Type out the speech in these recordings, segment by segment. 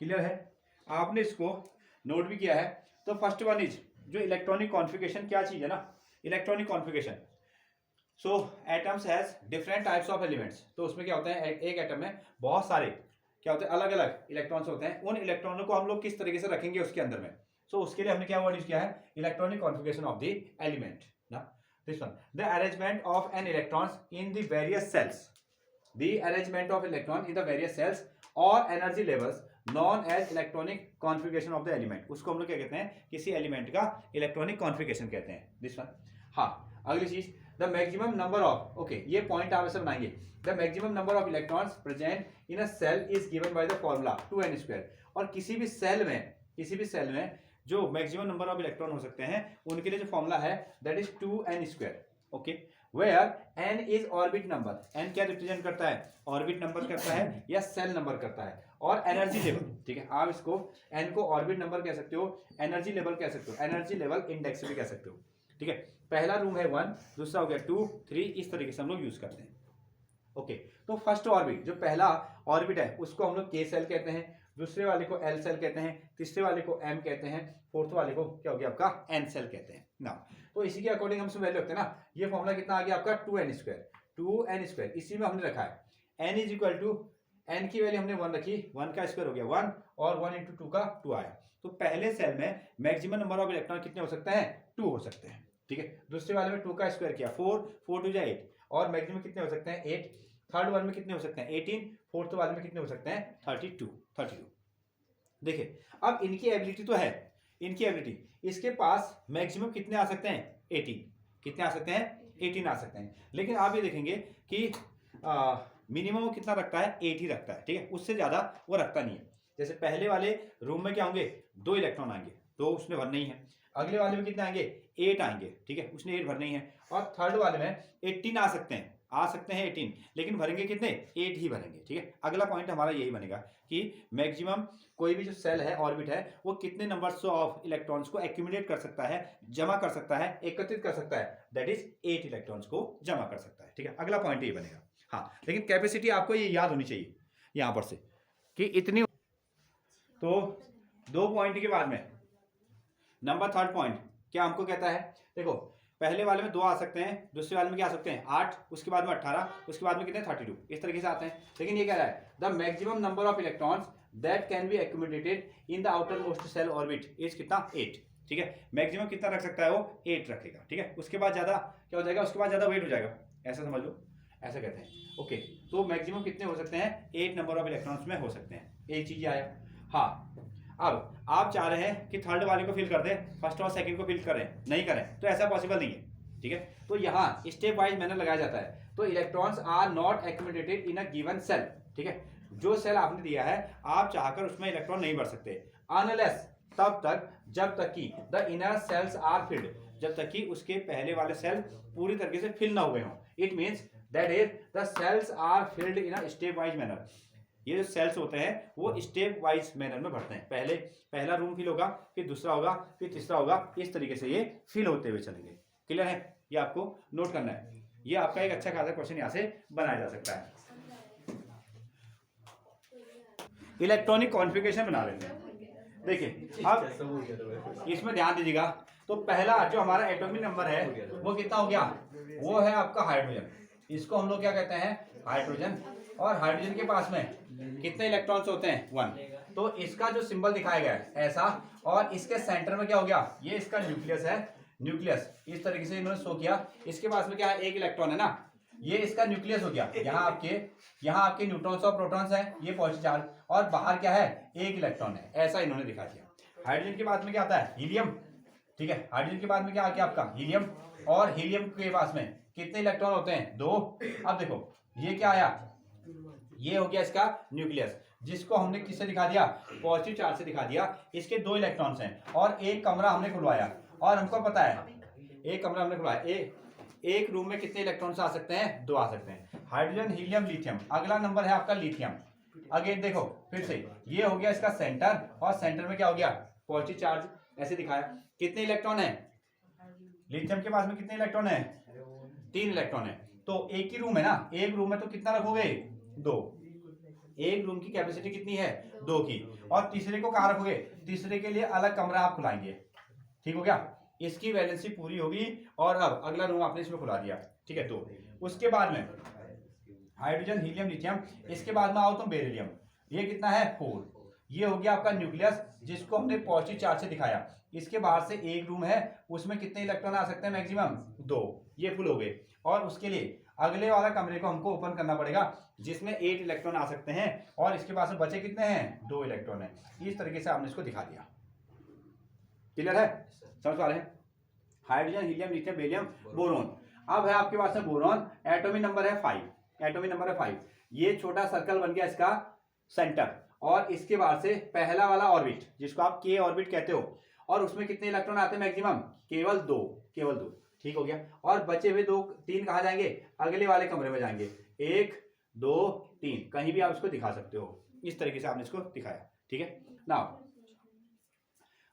Clear है? आपने इसको नोट भी किया है। तो फर्स्ट वन इज जो इलेक्ट्रॉनिक कॉन्फ़िगरेशन, क्या चीज़ है ना, electronic configuration. So atoms has different types of elements. तो उसमें क्या होता है, एक एटम में बहुत सारे क्या होते हैं, अलग अलग इलेक्ट्रॉन्स होते हैं। उन इलेक्ट्रॉनों को हम लोग किस तरीके से रखेंगे उसके अंदर में। सो उसके लिए हमने क्या वर्ड यूज किया है, electronic configuration of the element ना। This one, the arrangement of an electrons in the various shells, the arrangement of electron in the various shells और energy levels known as electronic configuration of the element. उसको हम लोग क्या कहते हैं, किसी element का इलेक्ट्रॉनिक कॉन्फ़िगरेशन कहते हैं। This one. हाँ, अगली चीज, the maximum number of, okay ये पॉइंट आप ऐसे बनाएंगे, the maximum number of electrons present in a shell is given by the formula 2n²। और किसी भी सेल में जो मैक्सिमम नंबर ऑफ इलेक्ट्रॉन हो सकते हैं उनके लिए जो फॉर्मूला है that is 2n²। Okay, where n is orbit number. n क्या रिप्रेजेंट करता है, ऑर्बिट नंबर करता है या सेल नंबर करता है, और एनर्जी लेवल। ठीक है, आप इसको n को ऑर्बिट नंबर कह सकते हो, एनर्जी लेवल कह सकते हो, एनर्जी लेवल इंडेक्स भी कह सकते हो। ठीक है, पहला रूम है 1, दूसरा हो गया 2, 3, इस तरीके से हम लोग यूज करते हैं। ओके, तो फर्स्ट ऑर्बिट, जो पहला ऑर्बिट है उसको हम लोग के सेल कहते हैं, दूसरे वाले को एल सेल कहते हैं, तीसरे वाले को एम कहते हैं, फोर्थ वाले को क्या हो गया आपका एन सेल कहते हैं ना। तो इसी के अकॉर्डिंग हम वैल्यू रखते हैं ना। ये फॉर्मूला कितना आ गया आपका 2n², इसी में हमने रखा है n is equal to, n की वैल्यू हमने 1 रखी, 1 का स्क्वायर हो गया 1, और 1 इंटू 2 का 2 आया। तो पहले सेल में मैक्सिमम नंबर ऑफ इलेक्ट्रॉन कितने हो सकते हैं, 2 हो सकते हैं। ठीक है, दूसरे वाले में 2 का स्क्वायर किया 4, 4 2 8, और मैक्सिमम कितने हो सकते हैं 8, थर्ड वाले में कितने हो सकते हैं 18, फोर्थ वाले में कितने हो सकते हैं 32। देखिए, अब इनकी एबिलिटी तो है, इनकी एबिलिटी, इसके पास मैक्सिमम कितने आ सकते हैं 18, कितने आ सकते हैं 18 आ सकते हैं। लेकिन आप ये देखेंगे कि मिनिमम वो कितना रखता है 8 ही रखता है। ठीक है, उससे ज्यादा वो रखता नहीं है। जैसे पहले वाले रूम में क्या होंगे, 2 इलेक्ट्रॉन आएंगे, 2 उसमें भर नहीं है। अगले वाले में कितने आएंगे 8 आएंगे। ठीक है, उसने 8 भर नहीं है। और थर्ड वाले में 18 आ सकते हैं, 18, लेकिन भरेंगे कितने 8 ही भरेंगे। ठीक है, अगला पॉइंट हमारा यही बनेगा कि मैक्सिमम कोई भी जो सेल है, ऑर्बिट है, वो कितने नंबर्स ऑफ इलेक्ट्रॉन्स को एक्यूमुलेट कर सकता है, जमा कर सकता है, एकत्रित कर सकता है, दैट इज 8 इलेक्ट्रॉन्स को जमा कर सकता है। ठीक है, अगला पॉइंट ये बनेगा। हाँ, लेकिन कैपेसिटी आपको ये याद होनी चाहिए यहां पर से कि इतनी। तो 2 पॉइंट के बाद में नंबर थर्ड पॉइंट क्या हमको कहता है, देखो पहले वाले में 2 आ सकते हैं, दूसरे वाले में क्या आ सकते हैं 8, उसके बाद में 18, उसके बाद में कितने 32, इस तरीके से आते हैं। लेकिन ये कह रहा है the maximum number of electrons that can be accumulated in the outer most shell orbit is कितना 8। ठीक है, मैक्सिमम कितना रख सकता है वो 8 रखेगा। ठीक है, उसके बाद ज्यादा क्या हो जाएगा, उसके बाद ज्यादा वेट हो जाएगा, ऐसा समझ लो, ऐसा कहते हैं। ओके, तो मैक्सिमम कितने हो सकते हैं 8 नंबर ऑफ इलेक्ट्रॉन्स में हो सकते हैं। एक चीज आया। हाँ, अब आप चाह रहे हैं कि थर्ड वाले को फिल कर दें, फर्स्ट और सेकंड को फिल करें, नहीं करें तो ऐसा पॉसिबल नहीं है। ठीक है, तो यहाँ स्टेप वाइज मैंने लगाया जाता है। तो electrons are not accumulated in a given shell. ठीक है, जो सेल आपने दिया है आप चाहकर उसमें इलेक्ट्रॉन नहीं भर सकते, अनलेस तब तक जब तक कि the inner shells are filled, जब तक कि उसके पहले वाले सेल पूरी तरीके से फिल ना हुए हों। It means that is the shells are filled in a step wise manner. ये जो सेल्स होते हैं वो स्टेप वाइज मैनर में भरते हैं। पहला रूम फिल होगा, फिर दूसरा होगा, फिर तीसरा होगा, इस तरीके से ये फिल होते हुए चलेंगे। क्लियर है, ये आपको नोट करना है। ये आपका एक अच्छा खासा क्वेश्चन यहाँ से बनाया जा सकता है। इलेक्ट्रॉनिक कॉन्फ़िगरेशन बना लेते हैं। देखिए अब इसमें ध्यान दीजिएगा। तो पहला जो हमारा एटॉमिक नंबर है वो कितना हो गया, वो है आपका हाइड्रोजन। इसको हम लोग क्या कहते हैं हाइड्रोजन। और हाइड्रोजन के पास में कितने इलेक्ट्रॉन्स होते हैं 1। तो इसका जो सिंबल दिखाया गया है ऐसा, और इसके सेंटर में क्या हो गया, ये इसका न्यूक्लियस है, न्यूक्लियस इस तरीके से इन्होंने शो किया। इसके पास में क्या है 1 इलेक्ट्रॉन है ना, ये इसका न्यूक्लियस हो गया। यहाँ आपके न्यूट्रॉन्स और प्रोटॉन्स हैं, ये पॉजिटिव चार्ज, और बाहर क्या है 1 इलेक्ट्रॉन है, ऐसा इन्होंने दिखा दिया। हाइड्रोजन के बाद में क्या आता है हीलियम। ठीक है, हाइड्रोजन के बाद में क्या आ गया आपका हीलियम, और हीलियम के पास में कितने इलेक्ट्रॉन होते हैं 2। अब देखो ये क्या आया, ये हो गया इसका न्यूक्लियस, जिसको हमने किससे दिखा दिया पॉजिटिव चार्ज से दिखा दिया। इसके 2 इलेक्ट्रॉन्स हैं, और एक कमरा हमने खुलवाया, और हमको पता है एक कमरा हमने खुलवाया, एक रूम में कितने इलेक्ट्रॉन्स आ सकते हैं 2 आ सकते हैं। Hydrogen, helium, lithium. अगला नंबर है आपका लिथियम। अगेन देखो फिर से ये हो गया इसका सेंटर, और सेंटर में क्या हो गया पॉजिटिव चार्ज, ऐसे दिखाया। कितने इलेक्ट्रॉन है लिथियम के पास में, कितने इलेक्ट्रॉन है 3 इलेक्ट्रॉन है। तो एक ही रूम है ना, एक रूम में तो कितना रखोगे 2। एक रूम की कैपेसिटी कितनी है 2 की, और तीसरे को कहाँ रखोगे, तीसरे के लिए अलग कमरा आप खुलाएंगे, ठीक हो गया, इसकी वैलेंसी पूरी होगी, और अब अगला रूम आपने इसमें खुला दिया, ठीक है। तो उसके बाद में हाइड्रोजन हीलियम लिथियम, इसके बाद में आओ तुम बेरिलियम, ये कितना है 4, ये हो गया आपका न्यूक्लियस जिसको हमने पॉजिटिव चार्ज से दिखाया, इसके बाहर से एक रूम है, उसमें कितने इलेक्ट्रॉन आ सकते हैं मैक्सिमम 2, ये फुल हो गए, और उसके लिए अगले वाला कमरे को हमको ओपन करना पड़ेगा जिसमें 8 इलेक्ट्रॉन आ सकते हैं, और इसके पास में बचे कितने हैं 2 इलेक्ट्रॉन है। इस तरीके से आपने इसको दिखा दिया, क्लियर है, समझ पा रहे हैं। Hydrogen helium lithium beryllium boron, अब है आपके पास में बोरॉन, एटॉमिक नंबर है 5, एटॉमिक नंबर है 5, ये छोटा सर्कल बन गया इसका सेंटर, और इसके बाद से पहला वाला ऑर्बिट जिसको आप के ऑर्बिट कहते हो, और उसमें कितने इलेक्ट्रॉन आते हैं मैक्सिमम, केवल 2, केवल 2, ठीक हो गया, और बचे हुए 2 3 कहाँ जाएंगे, अगले वाले कमरे में जाएंगे, 1 2 3, कहीं भी आप इसको दिखा सकते हो, इस तरीके से आपने इसको दिखाया, ठीक है। Now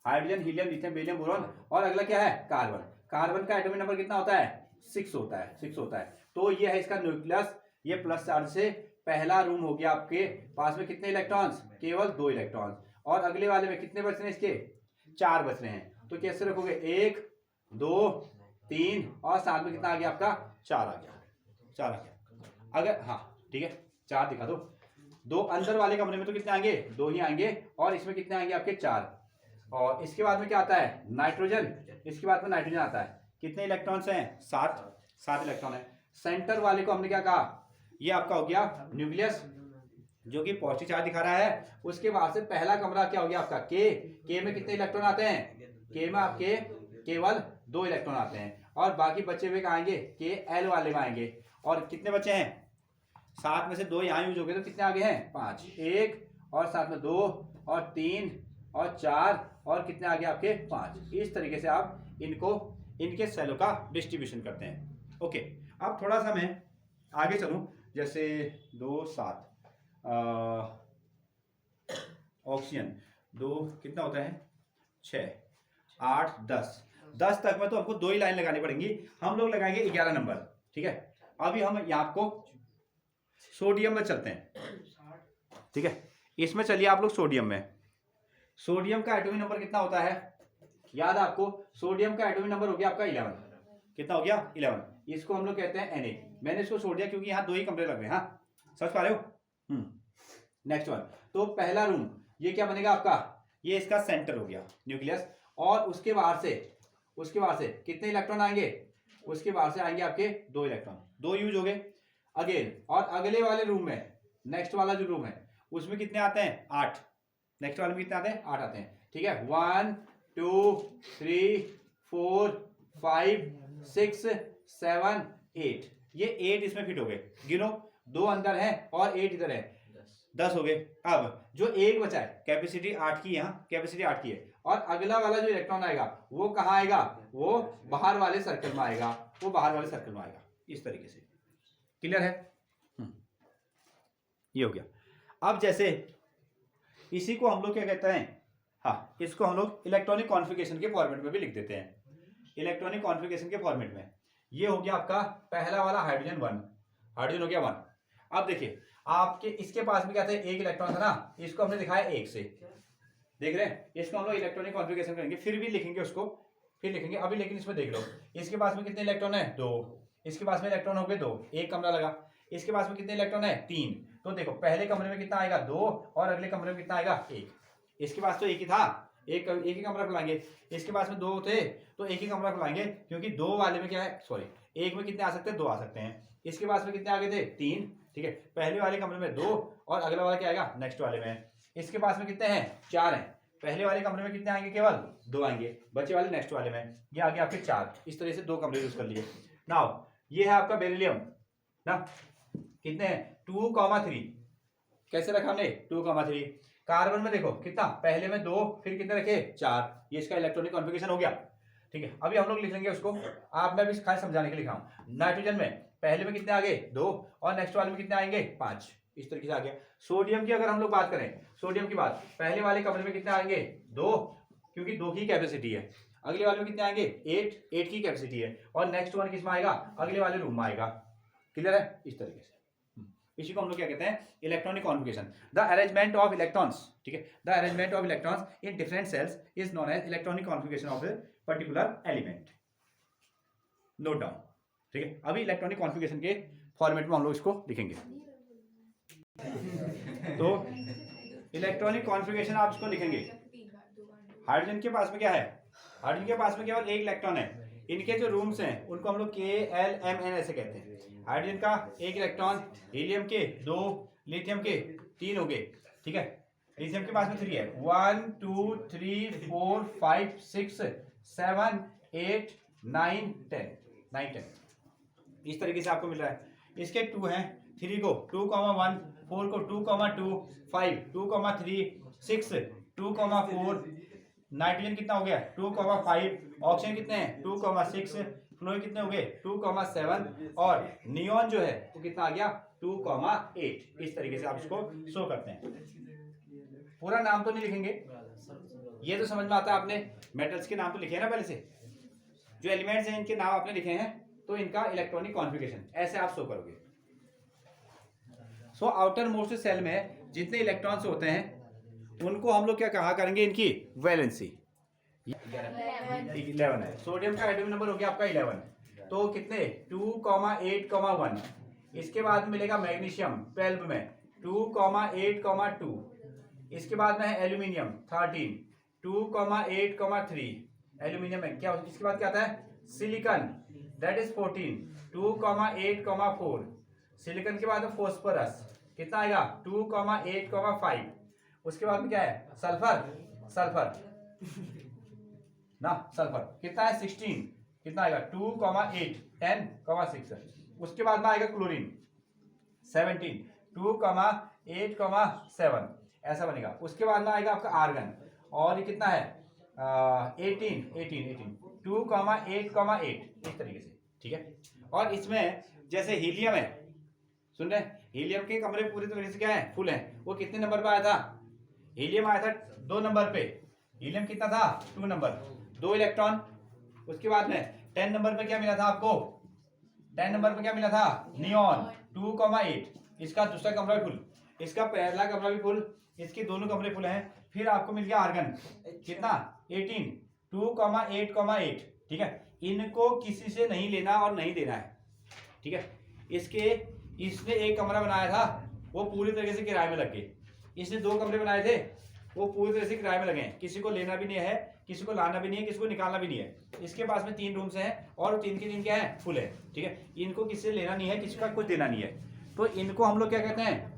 hydrogen helium lithium beryllium boron, और अगला क्या है कार्बन, कार्बन का एटॉमिक नंबर कितना होता है 6 होता है, 6 होता है। तो ये है इसका न्यूक्लियस, ये प्लस चार्ज से पहला रूम हो गया, आपके पास में कितने इलेक्ट्रॉन्स, केवल 2 इलेक्ट्रॉन्स, और अगले वाले में कितने बच रहे हैं इसके 4 बच रहे हैं, तो कैसे रखोगे 1 2 3, और साथ में कितना आ गया आपका 4 आ गया, 4 आ गया, अगर हाँ ठीक है 4 दिखा दो, 2 अंदर वाले कमरे में तो कितने आएंगे 2 ही आएंगे, और इसमें कितने आएंगे आपके 4, और इसके बाद में क्या आता है नाइट्रोजन, इसके बाद में नाइट्रोजन आता है, कितने इलेक्ट्रॉन्स हैं 7 इलेक्ट्रॉन है। सेंटर वाले को हमने क्या कहा, ये आपका हो गया न्यूक्लियस जो कि पॉजिटिव चार्ज दिखा रहा है, उसके बाद से पहला कमरा क्या हो गया आपका के में कितने इलेक्ट्रॉन आते हैं, के में आपके केवल 2 इलेक्ट्रॉन आते हैं, और बाकी बचे हुए कहाँ आएंगे के एल वाले में आएंगे, और कितने बचे हैं 7 में से 2 यहाँ यूज हो गए, तो कितने आगे हैं 5, 1 और साथ में 2 और 3 और 4, और कितने आगे आपके 5, इस तरीके से आप इनको इनके सेलों का डिस्ट्रीब्यूशन करते हैं। ओके, अब थोड़ा सा मैं आगे चलूं, जैसे 2 7 ऑक्सीजन 2 कितना होता है 6 8 10 तक में तो हमको 2 ही लाइन लगानी पड़ेंगी, हम लोग लगाएंगे 11 नंबर, ठीक है। अभी हम यहाँ को सोडियम में चलते हैं, ठीक है, इसमें चलिए आप लोग सोडियम में, सोडियम का एटॉमिक नंबर कितना होता है, याद है आपको, सोडियम का एटॉमिक नंबर हो गया आपका 11, कितना हो गया 11, इसको हम लोग कहते हैं Na, मैंने इसको छोड़ दिया क्योंकि यहाँ 2 ही कमरे लग रहे हैं, हाँ समझ पा रहे हो। नेक्स्ट वन, तो पहला रूम ये क्या बनेगा आपका, ये इसका सेंटर हो गया न्यूक्लियस, और उसके बाहर से कितने इलेक्ट्रॉन आएंगे, उसके बाहर से आएंगे आपके 2 इलेक्ट्रॉन, 2 यूज हो गए अगेन, और अगले वाले रूम में नेक्स्ट वाला जो रूम है उसमें कितने आते हैं 8, नेक्स्ट वाले में कितने आते हैं 8 आते हैं, ठीक है। 1 2 3 4 5 6 7 8, ये 8 इसमें फिट हो गए, गिनो 2 अंदर है और 8 इधर है, 10 हो गए। अब जो एक बचा है कैपेसिटी 8 की, यहाँ कैपेसिटी 8 की है, और अगला वाला जो इलेक्ट्रॉन आएगा वो कहाँ आएगा, वो बाहर वाले सर्कल में आएगा, वो बाहर वाले सर्कल में आएगा, इस तरीके से, क्लियर है। ये हो गया। अब जैसे इसी को हम लोग क्या कहते हैं, हाँ इसको हम लोग इलेक्ट्रॉनिक कॉन्फ़िगरेशन के फॉर्मेट में भी लिख देते हैं, इलेक्ट्रॉनिक कॉन्फ़िगरेशन के फॉर्मेट में। ये हो गया आपका पहला वाला हाइड्रोजन 1, हाइड्रोजन हो गया 1। अब देखिए आपके इसके पास में क्या था, एक इलेक्ट्रॉन था ना, इसको हमने दिखाया 1 से, देख रहे हैं, इसको हम लोग इलेक्ट्रॉनिक कॉन्फ़िगरेशन करेंगे, फिर भी लिखेंगे उसको, फिर लिखेंगे अभी, लेकिन इसमें देख लो इसके पास में कितने इलेक्ट्रॉन है 2, इसके पास में इलेक्ट्रॉन हो गए 2, एक कमरा लगा, इसके पास में कितने इलेक्ट्रॉन है 3, तो देखो पहले कमरे में कितना आएगा 2, और अगले कमरे में कितना आएगा 1, इसके पास तो एक ही था, एक ही कमरा खुलाएंगे, इसके पास में 2 थे तो एक ही कमरा खुलाएंगे, क्योंकि 2 वाले में क्या है, सॉरी एक में कितने आ सकते हैं 2 आ सकते हैं, इसके पास में कितने आ गए थे 3, ठीक है, पहले वाले कमरे में 2, और अगला वाला क्या आएगा नेक्स्ट वाले में, इसके पास में कितने हैं 4 हैं, पहले वाले कमरे में कितने आएंगे केवल 2 आएंगे, बचे वाले नेक्स्ट वाले में, ये आगे आपके 4, इस तरह से 2 कमरे यूज कर लिए। नाउ ये है आपका बेरिलियम ना, कितने हैं 2,3, कैसे रखा हमने 2,3। कार्बन में देखो कितना, पहले में 2, फिर कितने रखे 4, ये इसका इलेक्ट्रॉनिक कॉन्फ़िगरेशन हो गया, ठीक है। अभी हम लोग लिख लेंगे उसको, आप मैं भी खाली समझाने के लिए लिखा हूं। नाइट्रोजन में पहले में कितने आ गए 2, और नेक्स्ट वाले में कितने आएंगे 5, इस तरीके से आ गया। सोडियम की अगर हम लोग बात करें, सोडियम की बात, पहले वाले कमरे में कितने आएंगे 2, क्योंकि 2 की कैपेसिटी है, अगले वाले में कितने आएंगे 8 की कैपेसिटी है, और नेक्स्ट वन किसमें आएगा, अगले वाले रूम में आएगा, क्लियर है, इस तरीके से। इसी को हम लोग क्या कहते हैं, electronic configuration. The arrangement of electrons, ठीक है, the arrangement of electrons in different shells is known as electronic configuration of a particular element. Note down, ठीक है। अभी इलेक्ट्रॉनिक कॉन्फ़िगरेशन के फॉर्मेट में हम लोग इसको लिखेंगे। तो इलेक्ट्रॉनिक कॉन्फ़िगरेशन आप इसको लिखेंगे। हाइड्रोजन के पास में क्या है, हाइड्रोजन के पास में केवल एक इलेक्ट्रॉन है। इनके जो रूम्स हैं उनको हम लोग KLMN ऐसे कहते हैं। हाइड्रोजन का एक इलेक्ट्रॉन, हीलियम के 2, लिथियम के 3 हो गए, ठीक है। लिथियम के पास में 3 है, 1 2 3 4 5 6 7 8 9 10, 9 10 इस तरीके से आपको मिल रहा है। इसके 2 हैं, 3 को 2,1, 4 को 2,2, 5 2,3, 6 2,4, नाइट्रोजन कितना हो गया 2,5, ऑक्सीजन कितने हैं 2,6, फ्लोरीन कितने हो गए 2,7 और नियॉन जो है वो कितना आ गया 2,8। इस तरीके से आप इसको शो करते हैं। पूरा नाम तो नहीं लिखेंगे, ये तो समझ में आता है। आपने मेटल्स के नाम तो लिखे हैं ना पहले से, जो एलिमेंट्स हैं इनके नाम आपने लिखे हैं, तो इनका इलेक्ट्रॉनिक कॉन्फ़िगरेशन ऐसे आप शो करोगे। सो आउटर मोस्ट सेल में जितने इलेक्ट्रॉन्स होते हैं उनको हम लोग क्या कहा करेंगे, इनकी वैलेंसी 11 है। सोडियम का एटॉमिक नंबर हो गया आपका 11, तो कितने 2,8,1। इसके बाद मिलेगा मैग्नीशियम 12 में 2,8,2। इसके बाद में है एल्यूमिनियम 13, 2,8,3 एल्यूमिनियम है। क्या इसके बाद क्या आता है सिलिकॉन, दैट इज 14, 2,8,4। सिलिकॉन के बाद फॉस्फोरस कितना आएगा 2,8,5। उसके बाद में क्या है सल्फर, सल्फर ना, सल्फर कितना है 16, कितना आएगा 2,8, 10,6। उसके बाद में आएगा क्लोरीन 17, 2,8,7 ऐसा बनेगा। उसके बाद में आएगा आपका आर्गन, और ये कितना है 18, 2,8,8 इस तरीके से, ठीक है। और इसमें जैसे हीलियम है, सुन रहे हैं, हीलियम के कमरे पूरी तरीके से क्या है फुल है। वो कितने नंबर पे आया था, हीलियम आया था 2 नंबर पे। हीलियम कितना था 2 नंबर, 2 इलेक्ट्रॉन। उसके बाद में 10 नंबर पे क्या मिला था आपको, 10 नंबर पे क्या मिला था नियॉन 2,8। इसका दूसरा कमरा भी फुल, इसका पहला कमरा भी फुल, इसके दोनों कमरे फुल हैं। फिर आपको मिल गया आर्गन कितना 18, 2,8,8, ठीक है। इनको किसी से नहीं लेना और नहीं देना है, ठीक है। इसने एक कमरा बनाया था वो पूरी तरीके से किराए में लग गए। इसने 2 कमरे बनाए थे वो पूरी तरह से किराए में लगे हैं, किसी को लेना भी नहीं है, किसी को लाना भी नहीं है, किसी को निकालना भी नहीं है। इसके पास में 3 रूम्स हैं और 3 के 3 क्या है फुल है, ठीक है। इनको किसी से लेना नहीं है, किसी का कुछ देना नहीं है, तो इनको हम लोग क्या कहते हैं,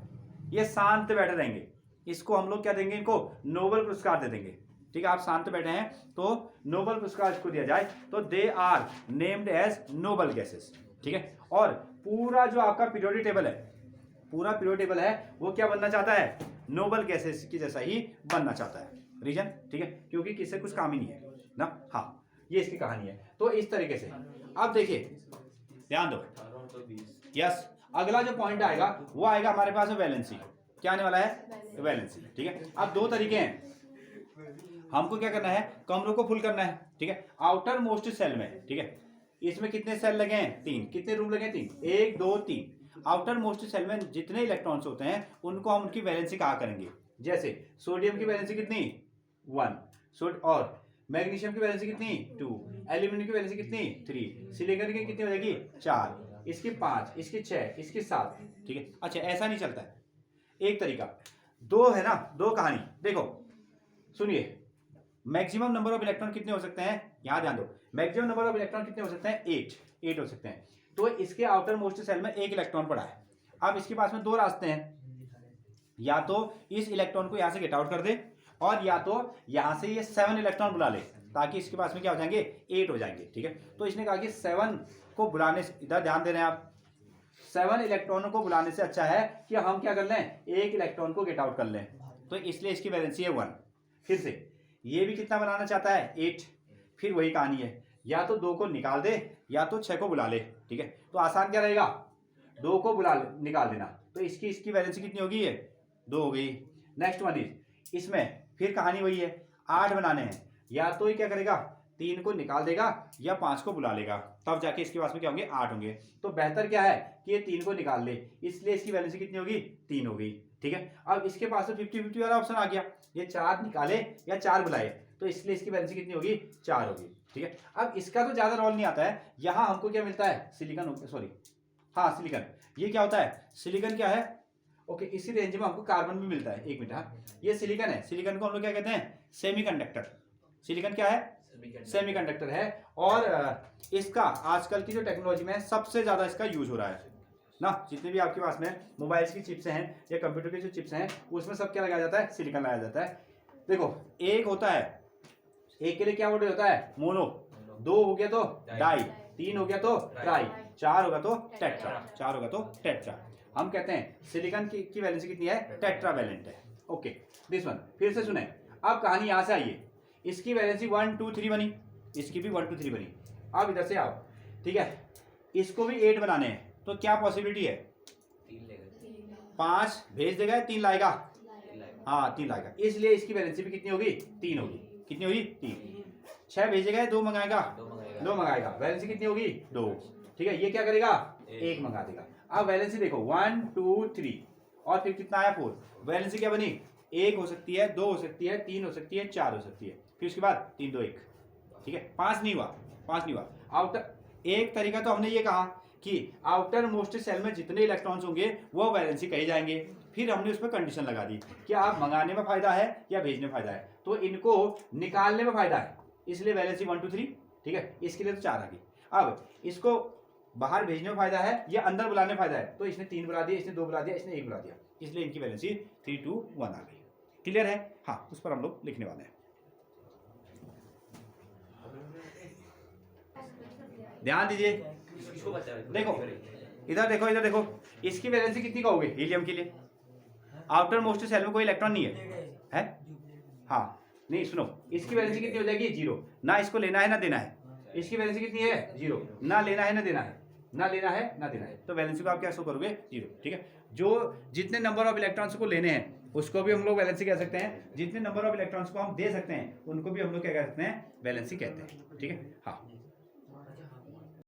ये शांत बैठे रहेंगे। इसको हम लोग क्या देंगे, इनको नोबेल पुरस्कार दे देंगे, ठीक है। आप शांत बैठे हैं तो नोबेल पुरस्कार इसको दिया जाए, तो they are named as noble gases, ठीक है। और पूरा जो आपका पीरियोडिक टेबल है, पूरा पीरियोडिक टेबल है वो क्या बनना चाहता है, नोबेल गैसेस की जैसा ही बनना चाहता है। रीजन, ठीक है, क्योंकि किससे कुछ काम ही नहीं है ना। हाँ, ये इसकी कहानी है। तो इस तरीके से अब देखिए, ध्यान दो, यस। अगला जो पॉइंट आएगा वो आएगा हमारे पास वैलेंसी। क्या आने वाला है वैलेंसी, ठीक है। अब 2 तरीके हैं, हमको क्या करना है, कमरों को फुल करना है, ठीक है। आउटर मोस्ट सेल में, ठीक है, इसमें कितने सेल लगे हैं 3, कितने रूम लगे हैं 3, 1 2 3। आउटर मोस्ट सेल में जितने इलेक्ट्रॉन्स होते हैं उनको हम उनकी वैलेंसी कहा करेंगे। जैसे सोडियम की वैलेंसी कितनी 1, और मैग्नीशियम की वैलेंसी कितनी 2, एल्यूमिनियम की वैलेंसी कितनी 3, सिलिकॉन की कितनी हो जाएगी 4, इसकी 5, इसकी 6, इसकी 7, ठीक है। अच्छा, ऐसा नहीं चलता है, एक तरीका 2 है ना, 2 कहानी देखो, सुनिए। मैक्सिमम नंबर ऑफ इलेक्ट्रॉन कितने हो सकते हैं, यहां ध्यान दो, मैक्सिमम नंबर ऑफ इलेक्ट्रॉन कितने हो सकते हैं 8 हो सकते हैं। तो इसके आउटर मोस्ट सेल में 1 इलेक्ट्रॉन पड़ा है। अब इसके पास में 2 रास्ते हैं, या तो इस इलेक्ट्रॉन को यहां से गेट आउट कर दे, और या तो यहां से ये 7 इलेक्ट्रॉन बुला ले, ताकि इसके पास में क्या हो जाएंगे 8 हो जाएंगे, ठीक है। तो इसने कहा कि 7 को बुलाने, इधर ध्यान दे रहे हैं आप, 7 इलेक्ट्रॉनों को बुलाने से अच्छा है कि हम क्या कर लें, 1 इलेक्ट्रॉन को गेट आउट कर लें। तो इसलिए इसकी वैलेंसी है 1। फिर से ये भी कितना बनाना चाहता है 8। फिर वही कहानी है, या तो 2 को निकाल दे या तो 6 को बुला ले, ठीक है। तो आसान क्या रहेगा, 2 को बुला निकाल देना। तो इसकी वैलेंसी कितनी होगी, ये 2 हो गई। नेक्स्ट वन इज, इसमें फिर कहानी वही है, 8 बनाने हैं, या तो ये क्या करेगा 3 को निकाल देगा या 5 को बुला लेगा, तब जाके इसके पास में क्या होंगे 8 होंगे। तो बेहतर क्या है कि ये 3 को निकाल ले, इसलिए इसकी वैलेंसी कितनी होगी 3 होगी। ठीक है, अब इसके पास में 50-50 वाला ऑप्शन आ गया, ये 4 निकाले या 4 बुलाए, तो इसलिए इसकी वैलेंसी कितनी होगी 4 होगी। ठीक है, अब इसका तो ज्यादा रोल नहीं आता है, यहाँ हमको क्या मिलता है सिलिकॉन, सॉरी हाँ सिलिकॉन, ये क्या होता है सिलिकॉन क्या है ओके, इसी रेंज में हमको कार्बन भी मिलता है। एक मिनट, हाँ ये सिलिकॉन है, सिलिकॉन को हम लोग क्या कहते हैं सेमीकंडक्टर। सिलिकॉन क्या है सेमीकंडक्टर है, और इसका आजकल की जो टेक्नोलॉजी में सबसे ज्यादा इसका यूज हो रहा है ना। जितने भी आपके पास में मोबाइल्स की चिप्स हैं या कंप्यूटर की जो चिप्स हैं उसमें सब क्या लगाया जाता है सिलिकॉन लगाया जाता है। देखो एक होता है, एक के लिए क्या वर्ड होता है मोनो, 2 हो गया तो डाई, 3 हो गया तो ट्राई, 4 होगा तो टेट्रा, 4 होगा तो टेट्रा। हम कहते हैं सिलिकॉन की वैलेंसी कितनी है टेट्रावैलेंट है। ओके दिस वन, फिर से सुने, अब कहानी यहां से आइए, इसकी वैलेंसी 1 2 3 बनी, इसकी भी 1 2 3 बनी। अब इधर से आओ, ठीक है, इसको भी 8 बनाने हैं, तो क्या पॉसिबिलिटी है 5 भेज देगा 3 लाएगा, हाँ 3 लाएगा, इसलिए इसकी वैलेंसी भी कितनी होगी 3 होगी। कितनी होगी 3। 6 भेजेगा 2 मंगाएगा, 2 मंगाएगा, वैलेंसी कितनी होगी 2। ठीक है, ये क्या करेगा 1 मंगा देगा। अब वैलेंसी देखो 1 2 3 और फिर कितना आया 4, वैलेंसी क्या बनी 1 हो सकती है, 2 हो सकती है, 3 हो सकती है, 4 हो सकती है, फिर उसके बाद 3 2 1। ठीक है, 5 नहीं हुआ, 5 नहीं हुआ। आउटर एक तरीका तो हमने ये कहा कि आउटर मोस्ट सेल में जितने इलेक्ट्रॉन्स होंगे वो वैलेंसी कहे जाएंगे, फिर हमने उस पर कंडीशन लगा दी कि आप मंगाने में फायदा है या भेजने में फायदा है, तो इनको निकालने में फायदा है, इसलिए वैलेंसी 1 2 3। ठीक है, इसके लिए तो 4 आ गई। अब इसको बाहर भेजने में फायदा है या अंदर बुलाने में फायदा है, तो इसने 3 बुला दिया, इसने 2 बुला दिया, इसने 1 बुला दिया, इसलिए इनकी वैलेंसी 3 2 1 आ गई। क्लियर है, हाँ उस पर हम लोग लिखने वाले हैं। ध्यान दीजिए, देखो इधर देखो, इधर देखो, इसकी वैलेंसी कितनी का होगी हीलियम के लिए, आउटर मोस्ट सेल में कोई इलेक्ट्रॉन नहीं है हाँ नहीं सुनो, इसकी वैलेंसी कितनी हो जाएगी 0, ना इसको लेना है ना देना है, इसकी वैलेंसी कितनी है 0, ना लेना है ना देना है, ना लेना है ना देना है, तो वैलेंसी को आप क्या शो करोगे 0। ठीक है, जो जितने नंबर ऑफ इलेक्ट्रॉन्स को लेने हैं उसको भी हम लोग वैलेंसी कह सकते हैं, जितने नंबर ऑफ इलेक्ट्रॉन्स को हम दे सकते हैं उनको भी हम लोग क्या कह सकते हैं वैलेंसी कहते हैं। ठीक है हाँ।